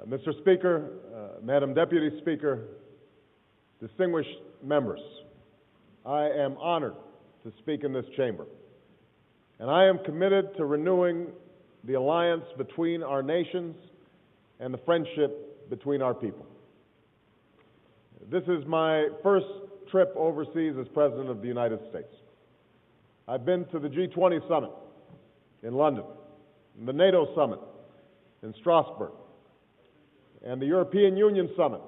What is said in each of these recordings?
Mr. Speaker, Madam Deputy Speaker, distinguished members, I am honored to speak in this chamber, and I am committed to renewing the alliance between our nations and the friendship between our people. This is my first trip overseas as President of the United States. I've been to the G20 summit in London, and the NATO summit in Strasbourg, and the European Union summit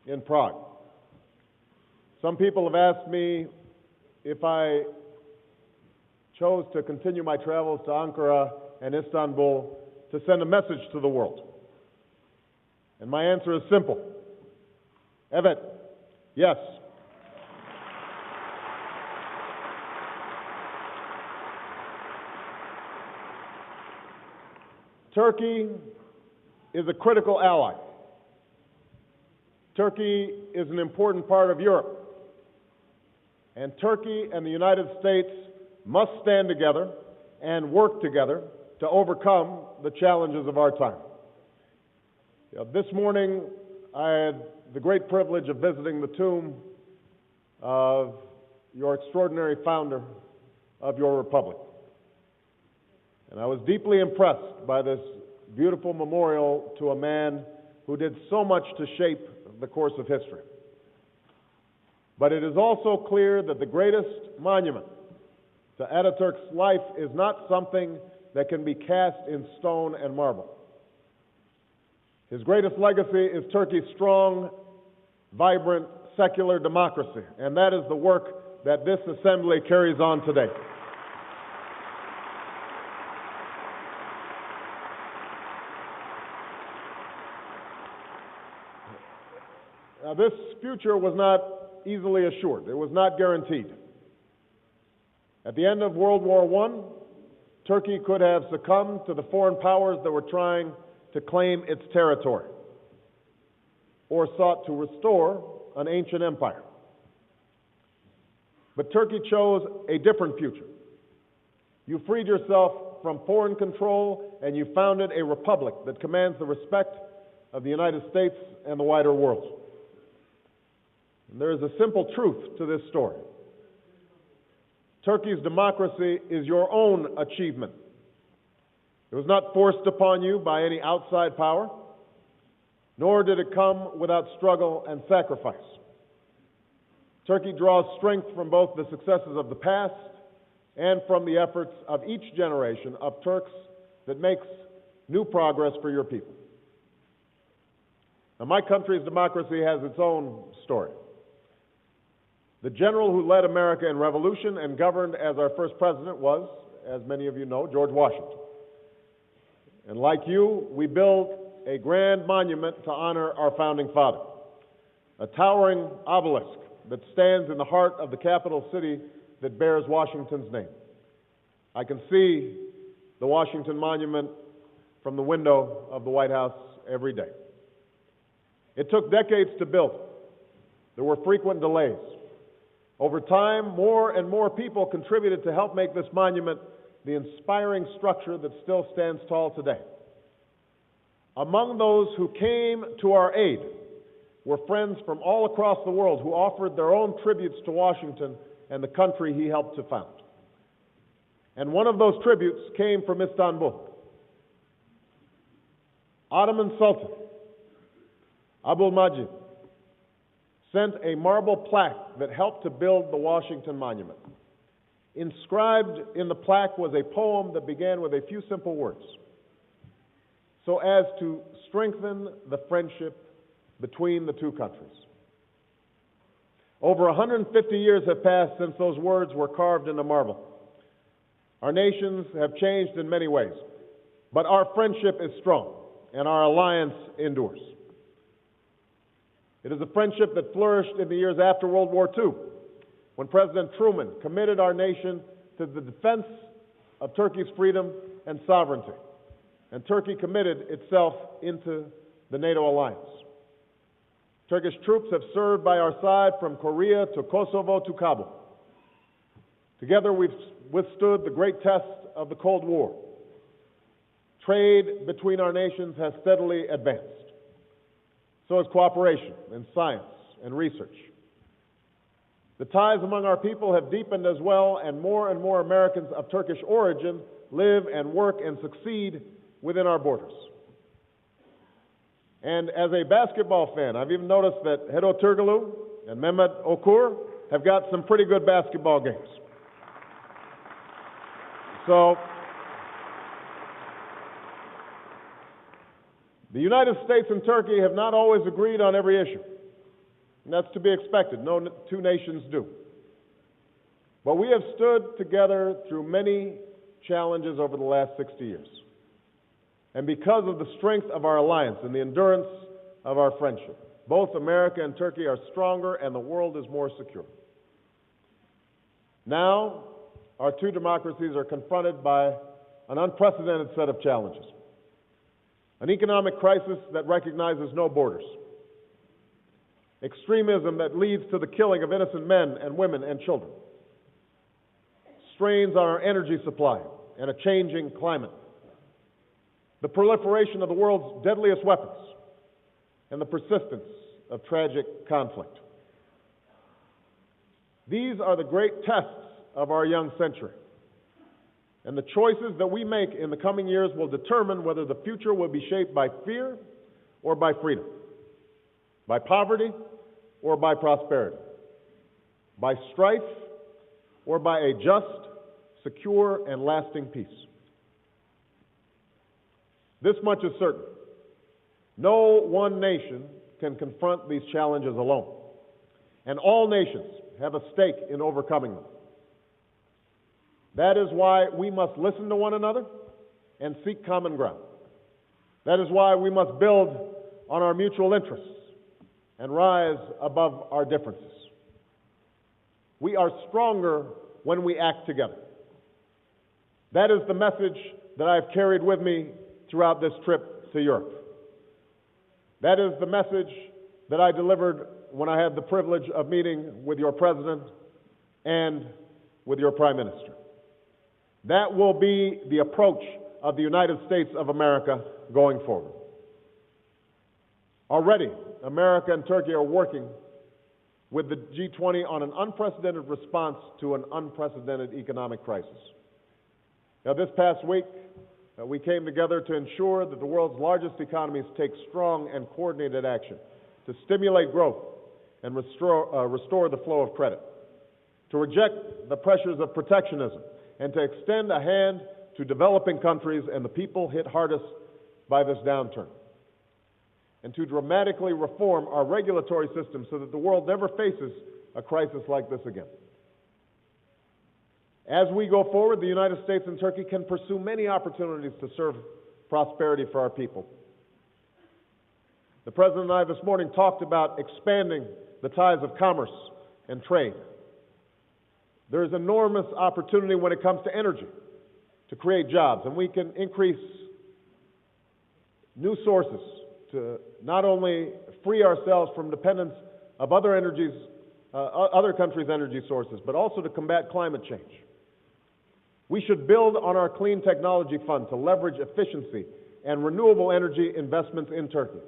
in Prague. Some people have asked me if I chose to continue my travels to Ankara and Istanbul to send a message to the world. And my answer is simple. Evet, yes. Turkey is a critical ally. Turkey is an important part of Europe. And Turkey and the United States must stand together and work together to overcome the challenges of our time. This morning, I had the great privilege of visiting the tomb of your extraordinary founder of your republic. And I was deeply impressed by this beautiful memorial to a man who did so much to shape the course of history. But it is also clear that the greatest monument to Ataturk's life is not something that can be cast in stone and marble. His greatest legacy is Turkey's strong, vibrant, secular democracy, and that is the work that this assembly carries on today. Now, this future was not easily assured. It was not guaranteed. At the end of World War I, Turkey could have succumbed to the foreign powers that were trying to claim its territory, or sought to restore an ancient empire. But Turkey chose a different future. You freed yourself from foreign control, and you founded a republic that commands the respect of the United States and the wider world. And there is a simple truth to this story. Turkey's democracy is your own achievement. It was not forced upon you by any outside power, nor did it come without struggle and sacrifice. Turkey draws strength from both the successes of the past and from the efforts of each generation of Turks that makes new progress for your people. Now, my country's democracy has its own story. The general who led America in revolution and governed as our first president was, as many of you know, George Washington. And like you, we built a grand monument to honor our founding father, a towering obelisk that stands in the heart of the capital city that bears Washington's name. I can see the Washington Monument from the window of the White House every day. It took decades to build. There were frequent delays. Over time, more and more people contributed to help make this monument the inspiring structure that still stands tall today. Among those who came to our aid were friends from all across the world who offered their own tributes to Washington and the country he helped to found. And one of those tributes came from Istanbul. Ottoman Sultan Abdul Majid sent a marble plaque that helped to build the Washington Monument. Inscribed in the plaque was a poem that began with a few simple words, so as to strengthen the friendship between the two countries. Over 150 years have passed since those words were carved into marble. Our nations have changed in many ways, but our friendship is strong and our alliance endures. It is a friendship that flourished in the years after World War II, when President Truman committed our nation to the defense of Turkey's freedom and sovereignty, and Turkey committed itself into the NATO alliance. Turkish troops have served by our side from Korea to Kosovo to Kabul. Together we've withstood the great test of the Cold War, Trade between our nations has steadily advanced. So has cooperation in science and research. The ties among our people have deepened as well, and more Americans of Turkish origin live and work and succeed within our borders. And as a basketball fan, I've even noticed that Hedo Turgulu and Mehmet Okur have got some pretty good basketball games. So, the United States and Turkey have not always agreed on every issue, and that's to be expected. No two nations do. But we have stood together through many challenges over the last 60 years. And because of the strength of our alliance and the endurance of our friendship, both America and Turkey are stronger and the world is more secure. Now, our two democracies are confronted by an unprecedented set of challenges. An economic crisis that recognizes no borders. Extremism that leads to the killing of innocent men and women and children. Strains on our energy supply and a changing climate. The proliferation of the world's deadliest weapons and the persistence of tragic conflict. These are the great tests of our young century. And the choices that we make in the coming years will determine whether the future will be shaped by fear or by freedom, by poverty or by prosperity, by strife or by a just, secure, and lasting peace. This much is certain. No one nation can confront these challenges alone, and all nations have a stake in overcoming them. That is why we must listen to one another and seek common ground. That is why we must build on our mutual interests and rise above our differences. We are stronger when we act together. That is the message that I've carried with me throughout this trip to Europe. That is the message that I delivered when I had the privilege of meeting with your president and with your prime minister. That will be the approach of the United States of America going forward. Already, America and Turkey are working with the G20 on an unprecedented response to an unprecedented economic crisis. Now, this past week, we came together to ensure that the world's largest economies take strong and coordinated action to stimulate growth and restore the flow of credit, to reject the pressures of protectionism, and to extend a hand to developing countries and the people hit hardest by this downturn, and to dramatically reform our regulatory system so that the world never faces a crisis like this again. As we go forward, the United States and Turkey can pursue many opportunities to serve prosperity for our people. The President and I this morning talked about expanding the ties of commerce and trade. There is enormous opportunity when it comes to energy to create jobs, and we can increase new sources to not only free ourselves from dependence of other countries' energy sources, but also to combat climate change. We should build on our Clean Technology Fund to leverage efficiency and renewable energy investments in Turkey.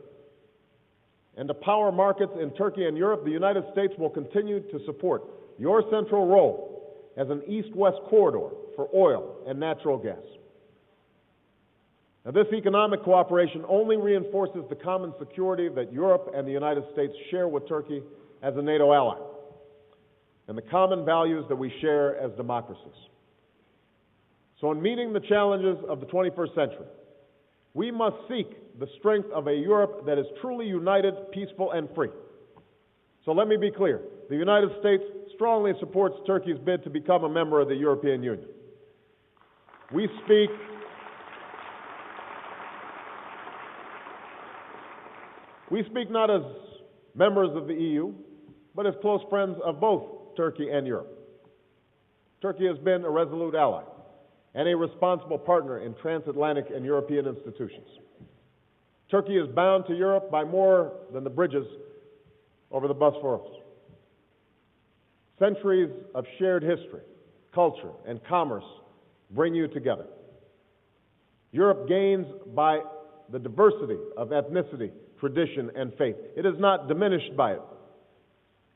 And to power markets in Turkey and Europe, the United States will continue to support your central role as an east-west corridor for oil and natural gas. Now, this economic cooperation only reinforces the common security that Europe and the United States share with Turkey as a NATO ally, and the common values that we share as democracies. So in meeting the challenges of the 21st century, we must seek the strength of a Europe that is truly united, peaceful, and free. So let me be clear. The United States strongly supports Turkey's bid to become a member of the European Union. We speak not as members of the EU, but as close friends of both Turkey and Europe. Turkey has been a resolute ally and a responsible partner in transatlantic and European institutions. Turkey is bound to Europe by more than the bridges over the Bosphorus. Centuries of shared history, culture, and commerce bring you together. Europe gains by the diversity of ethnicity, tradition, and faith. It is not diminished by it.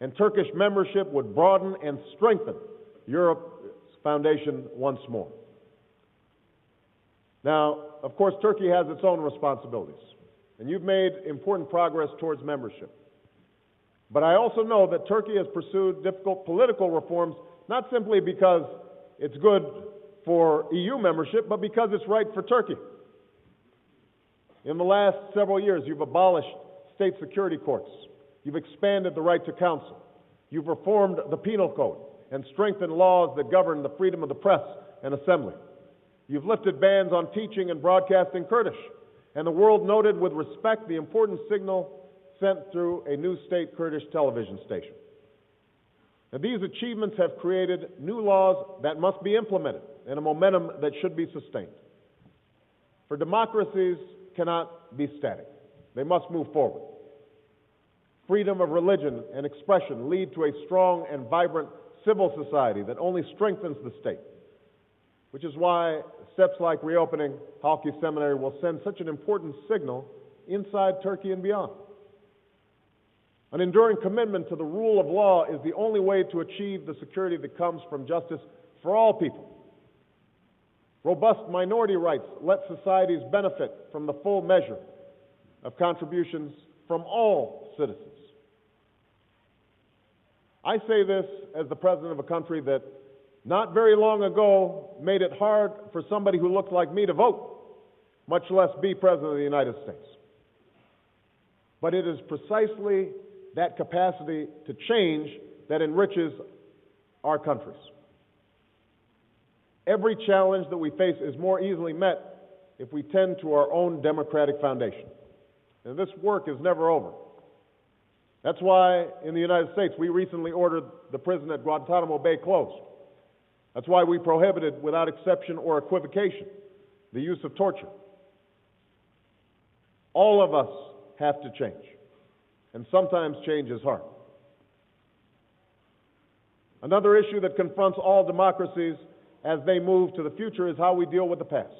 And Turkish membership would broaden and strengthen Europe's foundation once more. Now, of course, Turkey has its own responsibilities, and you've made important progress towards membership. But I also know that Turkey has pursued difficult political reforms, not simply because it's good for EU membership, but because it's right for Turkey. In the last several years, you've abolished state security courts. You've expanded the right to counsel. You've reformed the penal code and strengthened laws that govern the freedom of the press and assembly. You've lifted bans on teaching and broadcasting Kurdish, and the world noted with respect the important signal sent through a new state Kurdish television station. Now, these achievements have created new laws that must be implemented and a momentum that should be sustained. For democracies cannot be static. They must move forward. Freedom of religion and expression lead to a strong and vibrant civil society that only strengthens the state, which is why steps like reopening Halki Seminary will send such an important signal inside Turkey and beyond. An enduring commitment to the rule of law is the only way to achieve the security that comes from justice for all people. Robust minority rights let societies benefit from the full measure of contributions from all citizens. I say this as the president of a country that not very long ago made it hard for somebody who looked like me to vote, much less be president of the United States. But it is precisely that capacity to change that enriches our countries. Every challenge that we face is more easily met if we tend to our own democratic foundation. And this work is never over. That's why in the United States we recently ordered the prison at Guantanamo Bay closed. That's why we prohibited, without exception or equivocation, the use of torture. All of us have to change, and sometimes change is hard. Another issue that confronts all democracies as they move to the future is how we deal with the past.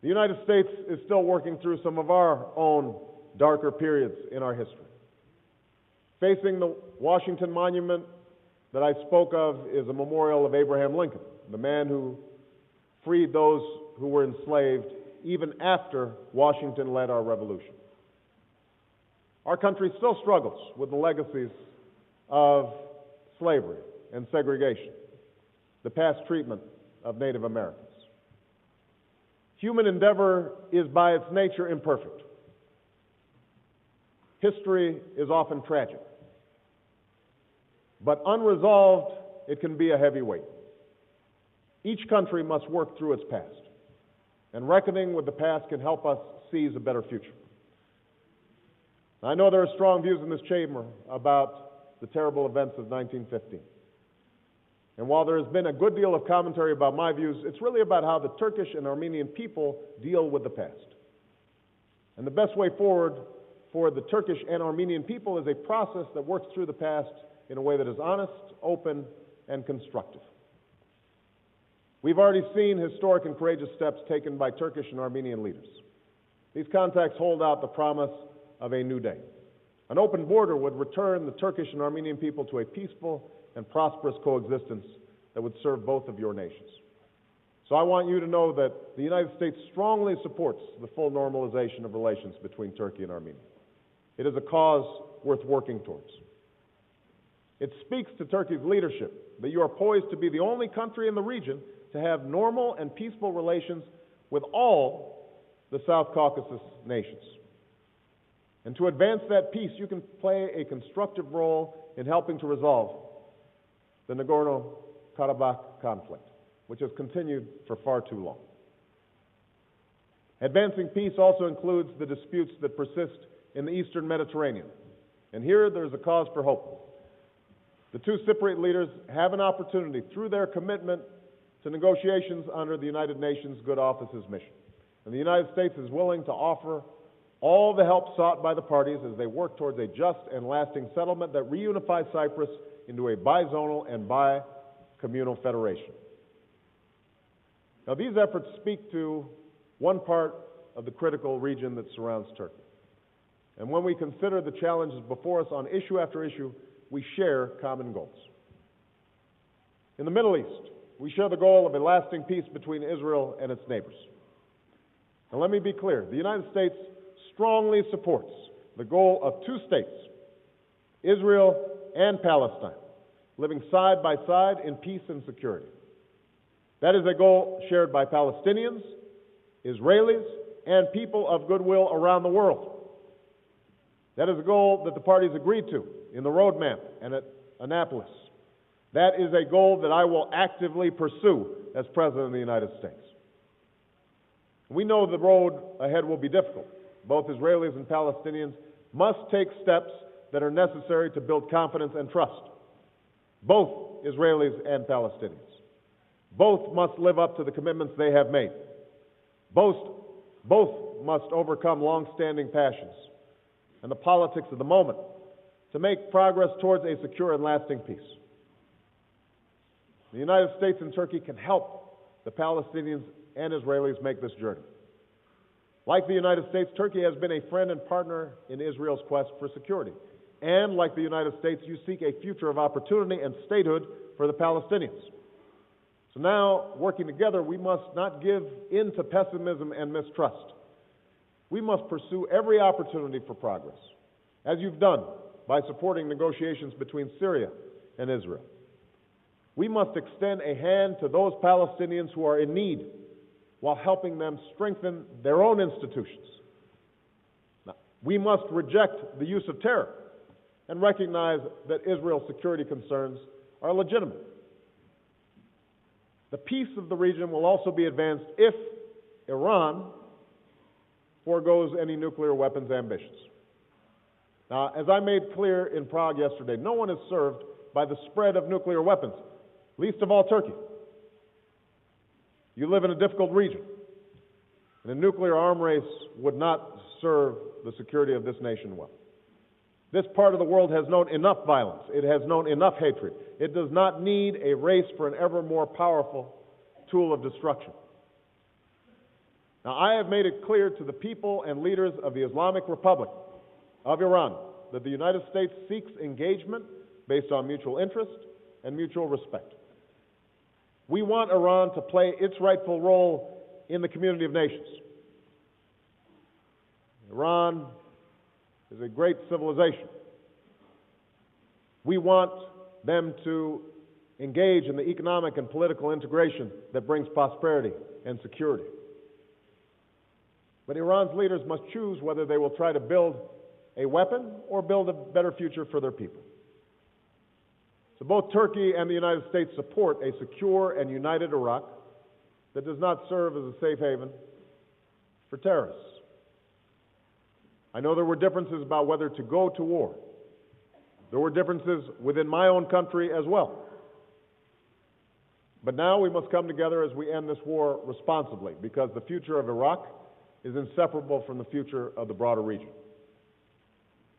The United States is still working through some of our own darker periods in our history. Facing the Washington Monument that I spoke of is a memorial of Abraham Lincoln, the man who freed those who were enslaved even after Washington led our revolution. Our country still struggles with the legacies of slavery and segregation, the past treatment of Native Americans. Human endeavor is by its nature imperfect. History is often tragic. But unresolved, it can be a heavy weight. Each country must work through its past, and reckoning with the past can help us seize a better future. I know there are strong views in this chamber about the terrible events of 1915. And while there has been a good deal of commentary about my views, it's really about how the Turkish and Armenian people deal with the past. And the best way forward for the Turkish and Armenian people is a process that works through the past in a way that is honest, open, and constructive. We've already seen historic and courageous steps taken by Turkish and Armenian leaders. These contacts hold out the promise of a new day. An open border would return the Turkish and Armenian people to a peaceful and prosperous coexistence that would serve both of your nations. So I want you to know that the United States strongly supports the full normalization of relations between Turkey and Armenia. It is a cause worth working towards. It speaks to Turkey's leadership that you are poised to be the only country in the region to have normal and peaceful relations with all the South Caucasus nations. And to advance that peace, you can play a constructive role in helping to resolve the Nagorno-Karabakh conflict, which has continued for far too long. Advancing peace also includes the disputes that persist in the Eastern Mediterranean. And here there's a cause for hope. The two Cypriot leaders have an opportunity through their commitment to negotiations under the United Nations Good Office's mission. And the United States is willing to offer all the help sought by the parties as they work towards a just and lasting settlement that reunifies Cyprus into a bizonal and bi-communal federation. Now, these efforts speak to one part of the critical region that surrounds Turkey. And when we consider the challenges before us on issue after issue, we share common goals. In the Middle East, we share the goal of a lasting peace between Israel and its neighbors. Now, let me be clear. The United States strongly supports the goal of two states, Israel and Palestine, living side by side in peace and security. That is a goal shared by Palestinians, Israelis, and people of goodwill around the world. That is a goal that the parties agreed to in the roadmap and at Annapolis. That is a goal that I will actively pursue as President of the United States. We know the road ahead will be difficult. Both Israelis and Palestinians must take steps that are necessary to build confidence and trust. Both Israelis and Palestinians. Both must live up to the commitments they have made. Both must overcome long-standing passions and the politics of the moment to make progress towards a secure and lasting peace. The United States and Turkey can help the Palestinians and Israelis make this journey. Like the United States, Turkey has been a friend and partner in Israel's quest for security. And like the United States, you seek a future of opportunity and statehood for the Palestinians. So now, working together, we must not give in to pessimism and mistrust. We must pursue every opportunity for progress, as you've done by supporting negotiations between Syria and Israel. We must extend a hand to those Palestinians who are in need while helping them strengthen their own institutions. Now, we must reject the use of terror and recognize that Israel's security concerns are legitimate. The peace of the region will also be advanced if Iran forgoes any nuclear weapons ambitions. Now, as I made clear in Prague yesterday, no one is served by the spread of nuclear weapons, least of all Turkey. You live in a difficult region, and a nuclear arm race would not serve the security of this nation well. This part of the world has known enough violence. It has known enough hatred. It does not need a race for an ever more powerful tool of destruction. Now, I have made it clear to the people and leaders of the Islamic Republic of Iran that the United States seeks engagement based on mutual interest and mutual respect. We want Iran to play its rightful role in the community of nations. Iran is a great civilization. We want them to engage in the economic and political integration that brings prosperity and security. But Iran's leaders must choose whether they will try to build a weapon or build a better future for their people. So both Turkey and the United States support a secure and united Iraq that does not serve as a safe haven for terrorists. I know there were differences about whether to go to war. There were differences within my own country as well. But now we must come together as we end this war responsibly, because the future of Iraq is inseparable from the future of the broader region.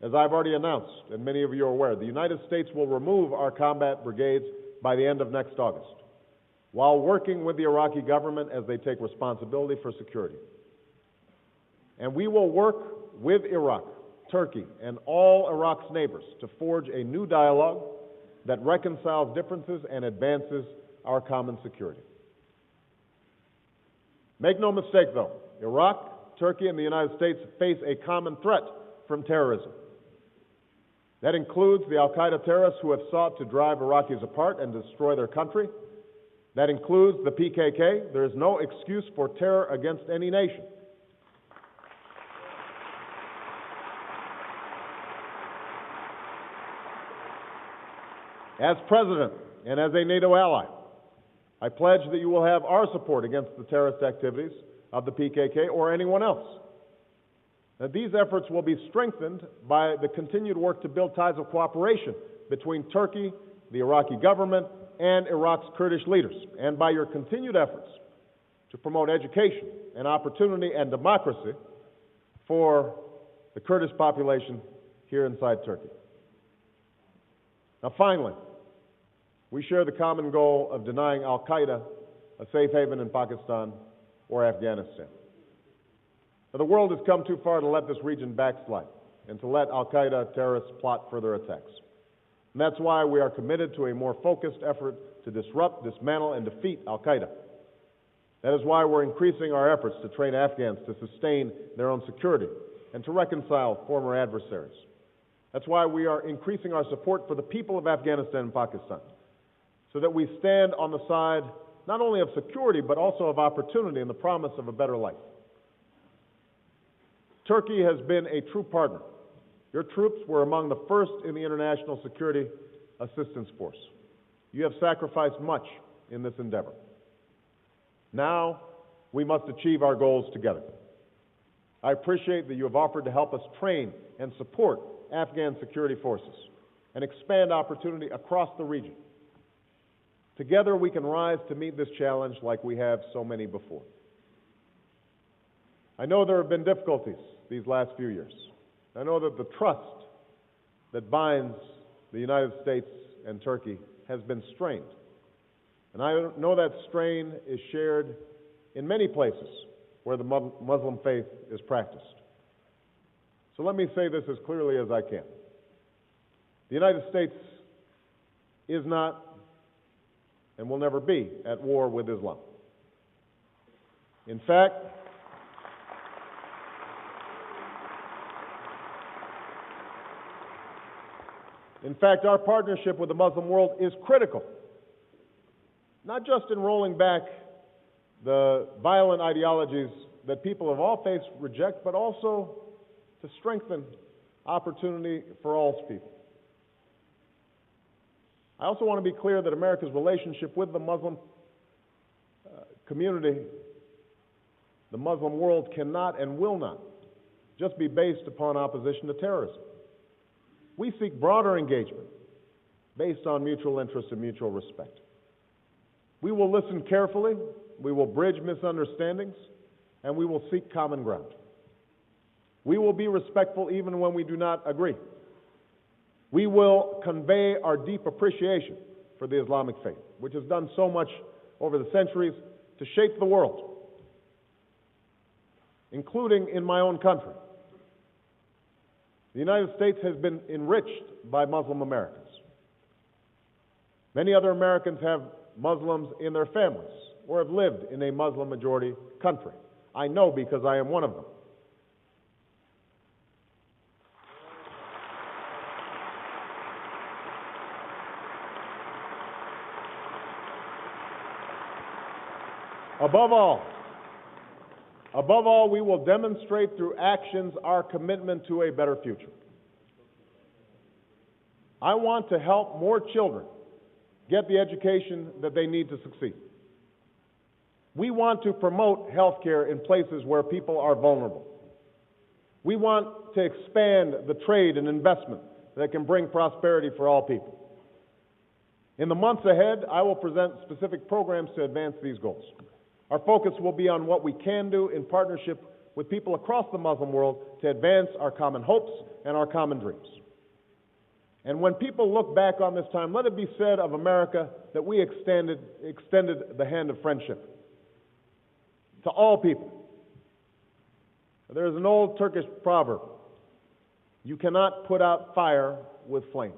As I've already announced, and many of you are aware, the United States will remove our combat brigades by the end of next August, while working with the Iraqi government as they take responsibility for security. And we will work with Iraq, Turkey, and all Iraq's neighbors to forge a new dialogue that reconciles differences and advances our common security. Make no mistake, though, Iraq, Turkey, and the United States face a common threat from terrorism. That includes the al-Qaeda terrorists who have sought to drive Iraqis apart and destroy their country. That includes the PKK. There is no excuse for terror against any nation. As President and as a NATO ally, I pledge that you will have our support against the terrorist activities of the PKK or anyone else. Now, these efforts will be strengthened by the continued work to build ties of cooperation between Turkey, the Iraqi government, and Iraq's Kurdish leaders, and by your continued efforts to promote education and opportunity and democracy for the Kurdish population here inside Turkey. Now, finally, we share the common goal of denying al-Qaeda a safe haven in Pakistan or Afghanistan. Now, the world has come too far to let this region backslide and to let al-Qaeda terrorists plot further attacks. And that's why we are committed to a more focused effort to disrupt, dismantle, and defeat al-Qaeda. That is why we're increasing our efforts to train Afghans to sustain their own security and to reconcile former adversaries. That's why we are increasing our support for the people of Afghanistan and Pakistan, so that we stand on the side not only of security, but also of opportunity and the promise of a better life. Turkey has been a true partner. Your troops were among the first in the International Security Assistance Force. You have sacrificed much in this endeavor. Now, we must achieve our goals together. I appreciate that you have offered to help us train and support Afghan security forces and expand opportunity across the region. Together, we can rise to meet this challenge like we have so many before. I know there have been difficulties these last few years. I know that the trust that binds the United States and Turkey has been strained. And I know that strain is shared in many places where the Muslim faith is practiced. So let me say this as clearly as I can. The United States is not and will never be at war with Islam. In fact, our partnership with the Muslim world is critical, not just in rolling back the violent ideologies that people of all faiths reject, but also to strengthen opportunity for all people. I also want to be clear that America's relationship with the Muslim community, the Muslim world, cannot and will not just be based upon opposition to terrorism. We seek broader engagement based on mutual interest and mutual respect. We will listen carefully, we will bridge misunderstandings, and we will seek common ground. We will be respectful even when we do not agree. We will convey our deep appreciation for the Islamic faith, which has done so much over the centuries to shape the world, including in my own country. The United States has been enriched by Muslim Americans. Many other Americans have Muslims in their families or have lived in a Muslim-majority country. I know because I am one of them. Above all, we will demonstrate through actions our commitment to a better future. I want to help more children get the education that they need to succeed. We want to promote health care in places where people are vulnerable. We want to expand the trade and investment that can bring prosperity for all people. In the months ahead, I will present specific programs to advance these goals. Our focus will be on what we can do in partnership with people across the Muslim world to advance our common hopes and our common dreams. And when people look back on this time, let it be said of America that we extended the hand of friendship to all people. There is an old Turkish proverb: you cannot put out fire with flames.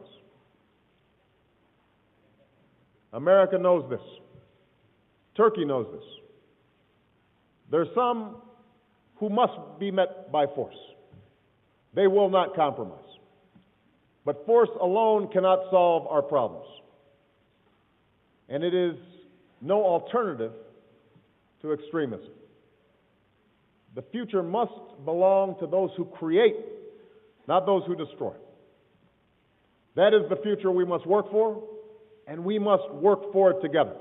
America knows this. Turkey knows this. There are some who must be met by force. They will not compromise. But force alone cannot solve our problems. And it is no alternative to extremism. The future must belong to those who create, not those who destroy. That is the future we must work for, and we must work for it together.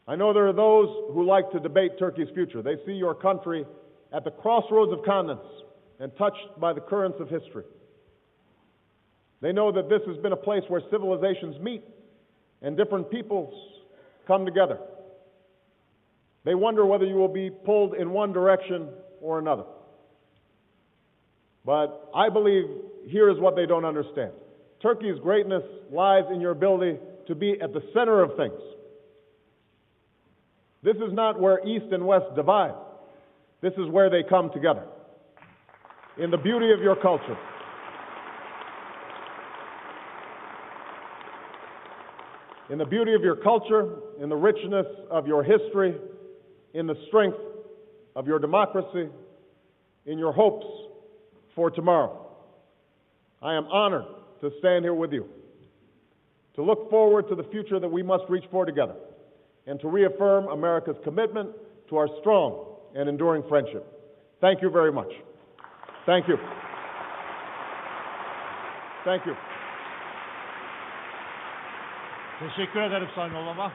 I know there are those who like to debate Turkey's future. They see your country at the crossroads of continents and touched by the currents of history. They know that this has been a place where civilizations meet and different peoples come together. They wonder whether you will be pulled in one direction or another. But I believe here is what they don't understand. Turkey's greatness lies in your ability to be at the center of things, This is not where East and West divide. This is where they come together. In the beauty of your culture. In the beauty of your culture, in the richness of your history, in the strength of your democracy, in your hopes for tomorrow. I am honored to stand here with you, to look forward to the future that we must reach for together, and to reaffirm America's commitment to our strong and enduring friendship. Thank you very much. Thank you. Thank you. Teşekkür ederim Sayın Obama.